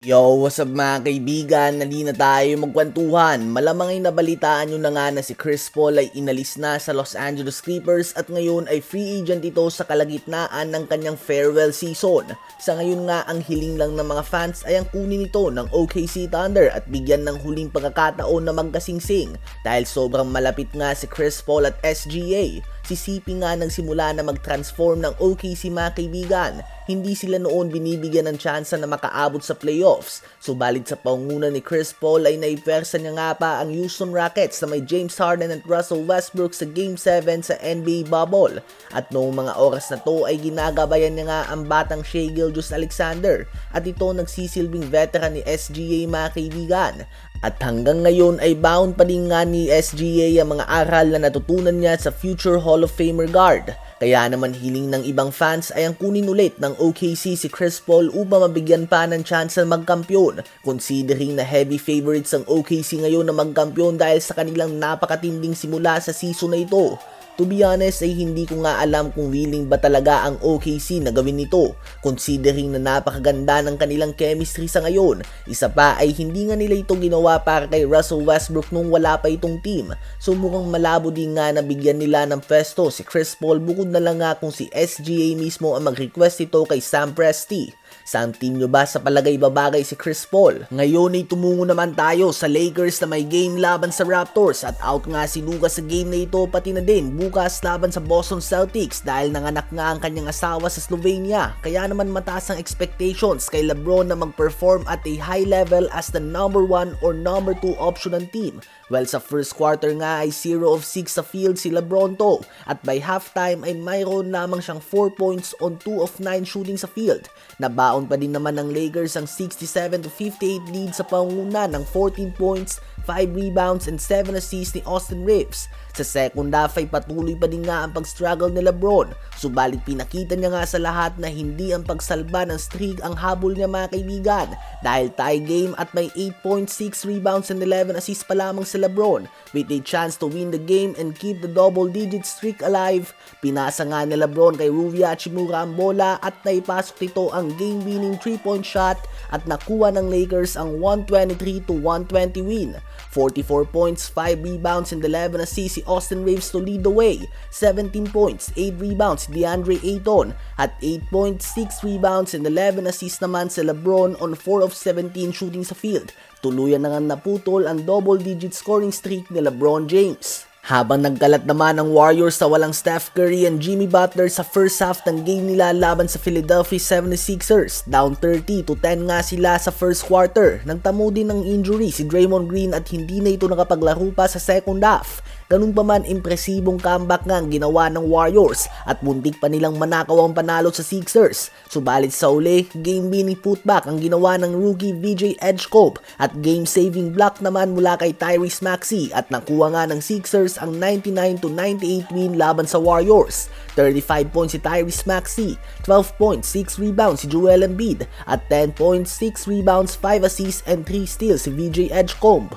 Yo, what's up mga kaibigan? Nali na tayo magkwentuhan. Malamang ay nabalitaan nyo na nga na si Chris Paul ay inalis na sa Los Angeles Clippers at ngayon ay free agent ito sa kalagitnaan ng kanyang farewell season. Sa ngayon nga, ang hiling lang ng mga fans ay ang kunin ito ng OKC Thunder at bigyan ng huling pagkakataon na magkasingsing dahil sobrang malapit nga si Chris Paul at SGA. Si CP nga nagsimula na mag-transform ng OKC mga kaibigan. Hindi sila noon binibigyan ng tsansa na makaabot sa playoffs. Subalit sa pangunguna ni Chris Paul ay naipersa niya nga pa ang Houston Rockets na may James Harden at Russell Westbrook sa Game 7 sa NBA bubble. At noong mga oras na to ay ginagabayan niya nga ang batang Shai Gilgeous-Alexander at ito nagsisilbing veteran ni SGA mga kaibigan. At hanggang ngayon ay bound pa din nga ni SGA ang mga aral na natutunan niya sa future Hall of Famer guard. Kaya naman hiling ng ibang fans ay ang kunin ulit ng OKC si Chris Paul upang mabigyan pa ng chance na magkampiyon. Considering na heavy favorites ang OKC ngayon na magkampiyon dahil sa kanilang napakatinding simula sa season na ito. To be honest ay hindi ko nga alam kung willing ba talaga ang OKC na gawin ito considering na napakaganda ng kanilang chemistry sa ngayon. Isa pa ay hindi nga nila ito ginawa para kay Russell Westbrook nung wala pa itong team. So mukhang malabo din nga na bigyan nila ng pwesto si Chris Paul bukod na lang nga kung si SGA mismo ang mag-request ito kay Sam Presti. Saan team nyo ba sa palagay babagay si Chris Paul? Ngayon ay tumungo naman tayo sa Lakers na may game laban sa Raptors at out nga si Luka sa game na ito pati na din bukas laban sa Boston Celtics dahil nanganak nga ang kanyang asawa sa Slovenia. Kaya naman mataas ang expectations kay LeBron na mag-perform at a high level as the number 1 or number 2 option ng team. Well, sa first quarter nga ay 0 of 6 sa field si LeBron to at by halftime ay mayroon lamang siyang 4 points on 2 of 9 shooting sa field. Nabaon pa din naman ng Lakers ang 67-58 lead sa panguna ng 14 points, 5 rebounds and 7 assists ni Austin Reeves. Sa second half ay patuloy pa din nga ang pag-struggle ni LeBron. Subalit pinakita niya nga sa lahat na hindi ang pagsalba ng streak ang habol niya mga kaibigan dahil tie game at may 8.6 rebounds and 11 assists pa lamang si LeBron. With a chance to win the game and keep the double-digit streak alive, pinasa nga ni LeBron kay Rui Hachimura ang bola at naipasok nito ang game-winning 3-point shot at nakuha ng Lakers ang 123-120 win. 44 points, 5 rebounds and 11 assists si Austin Reeves to lead the way. 17 points, 8 rebounds si DeAndre Ayton at 8.6 rebounds and 11 assists naman si LeBron on 4 of 17 shooting sa field. Tuluyan na nga naputol ang double-digit scoring streak ni LeBron James. Habang nagkalat naman ang Warriors sa walang Steph Curry and Jimmy Butler sa first half ng game nila laban sa Philadelphia 76ers, down 30-10 nga sila sa first quarter. Nagtamo din ng injury si Draymond Green at hindi na ito nakapaglaro pa sa second half. Ganun pa man, impresibong comeback nga ang ginawa ng Warriors at muntik pa nilang manakaw ang panalo sa Sixers. Subalit sa uli, game-winning putback ang ginawa ng rookie VJ Edgecombe at game-saving block naman mula kay Tyrese Maxey at nakuha nga ng Sixers ang 99-98 win laban sa Warriors. 35 points si Tyrese Maxey, 12 points, 6 rebounds si Joel Embiid at 10 points, 6 rebounds, 5 assists and 3 steals si VJ Edgecombe.